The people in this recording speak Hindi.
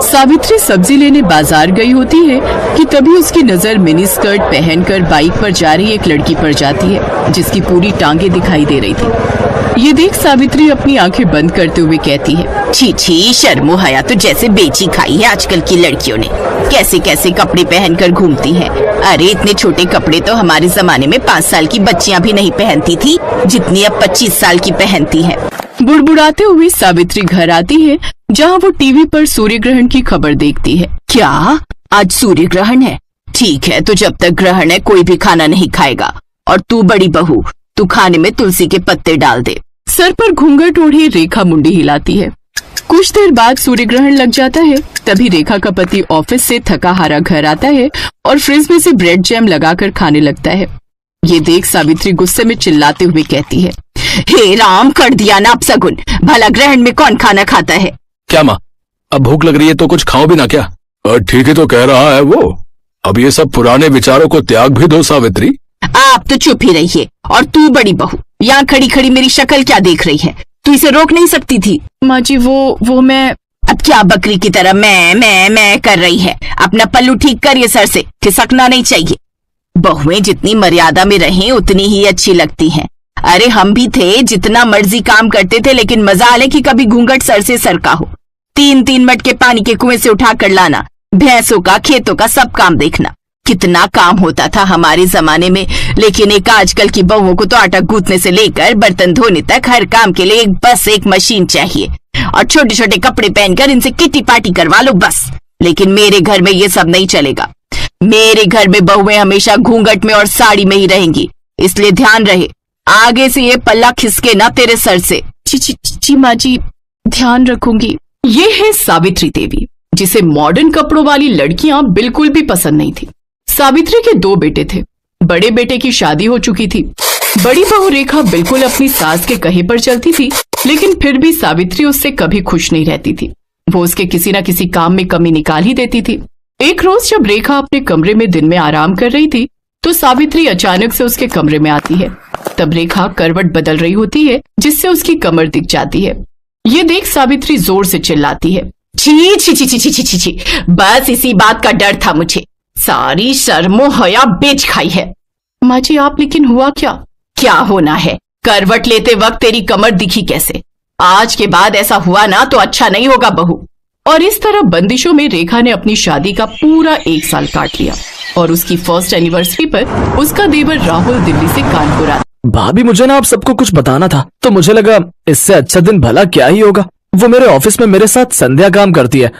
सावित्री सब्जी लेने बाजार गई होती है कि तभी उसकी नजर मिनी स्कर्ट पहनकर बाइक पर जा रही एक लड़की पर जाती है, जिसकी पूरी टांगे दिखाई दे रही थी। ये देख सावित्री अपनी आंखें बंद करते हुए कहती है, छी छी, शर्मो हया तो जैसे बेची खाई है आजकल की लड़कियों ने। कैसे कैसे कपड़े पहनकर घूमती हैं। अरे इतने छोटे कपड़े तो हमारे जमाने में 5 साल की बच्चियां भी नहीं पहनती थी, जितनी अब 25 साल की पहनती हैं। बुड़बुड़ाते हुए सावित्री घर आती है, जहाँ वो टीवी पर सूर्य ग्रहण की खबर देखती है। क्या आज सूर्य ग्रहण है? ठीक है, तो जब तक ग्रहण है कोई भी खाना नहीं खाएगा। और तू बड़ी बहू, तू खाने में तुलसी के पत्ते डाल दे। सर पर घूंघट ओढ़े रेखा मुंडी हिलाती है। कुछ देर बाद सूर्य ग्रहण लग जाता है। तभी रेखा का पति ऑफिस से थका हारा घर आता है और फ्रिज में से ब्रेड जैम लगाकर खाने लगता है। ये देख सावित्री गुस्से में चिल्लाते हुए कहती है, हे राम, कर दिया ना अपशगुन। भला ग्रहण में कौन खाना खाता है? क्या माँ, अब भूख लग रही है तो कुछ खाओ भी ना क्या? ठीक ही तो कह रहा है वो। अब ये सब पुराने विचारों को त्याग भी दो सावित्री। आप तो चुप ही रहिए। और तू बड़ी बहू, यहाँ खड़ी खड़ी मेरी शक्ल क्या देख रही है? तू इसे रोक नहीं सकती थी? माँ जी वो मैं। अब क्या बकरी की तरह मैं कर रही है? अपना पल्लू ठीक करिए, सर से खिसकना नहीं चाहिए। बहुएं जितनी मर्यादा में रहें उतनी ही अच्छी लगती हैं। अरे हम भी थे, जितना मर्जी काम करते थे, लेकिन मजाल है कि कभी घूंघट सर से सरका हो। 3-3 मटके पानी के कुएं से उठा कर लाना, भैंसों का, खेतों का सब काम देखना। कितना काम होता था हमारे जमाने में। लेकिन एक आजकल की बहुओं को तो आटा गूंथने से लेकर बर्तन धोने तक हर काम के लिए बस एक मशीन चाहिए। और छोटे छोटे कपड़े पहनकर इनसे किटी पार्टी करवा लो बस। लेकिन मेरे घर में ये सब नहीं चलेगा। मेरे घर में बहुएं हमेशा घूंघट में और साड़ी में ही रहेंगी। इसलिए ध्यान रहे, आगे से ये पल्ला खिसके ना तेरे सर से। जी माँ जी, ध्यान रखूंगी। ये है सावित्री देवी, जिसे मॉडर्न कपड़ों वाली लड़कियां बिल्कुल भी पसंद नहीं थी। सावित्री के 2 बेटे थे। बड़े बेटे की शादी हो चुकी थी। बड़ी बहू रेखा बिल्कुल अपनी सास के कहे पर चलती थी, लेकिन फिर भी सावित्री उससे कभी खुश नहीं रहती थी। वो उसके किसी न किसी काम में कमी निकाल ही देती थी। एक रोज जब रेखा अपने कमरे में दिन में आराम कर रही थी, तो सावित्री अचानक से उसके कमरे में आती है। तब रेखा करवट बदल रही होती है, जिससे उसकी कमर दिख जाती है। ये देख सावित्री जोर से चिल्लाती है, छी छी छी छी छी छी छी, बस इसी बात का डर था मुझे। सारी शर्मो हया बेच खाई है। माँ जी आप, लेकिन हुआ क्या? क्या होना है? करवट लेते वक्त तेरी कमर दिखी कैसे? आज के बाद ऐसा हुआ ना तो अच्छा नहीं होगा बहू। और इस तरह बंदिशों में रेखा ने अपनी शादी का पूरा 1 साल काट लिया। और उसकी फर्स्ट एनिवर्सरी पर उसका देवर राहुल दिल्ली से कानपुर आया। भाभी, मुझे ना आप सबको कुछ बताना था, तो मुझे लगा इससे अच्छा दिन भला क्या ही होगा। वो मेरे ऑफिस में मेरे साथ संध्या काम करती है।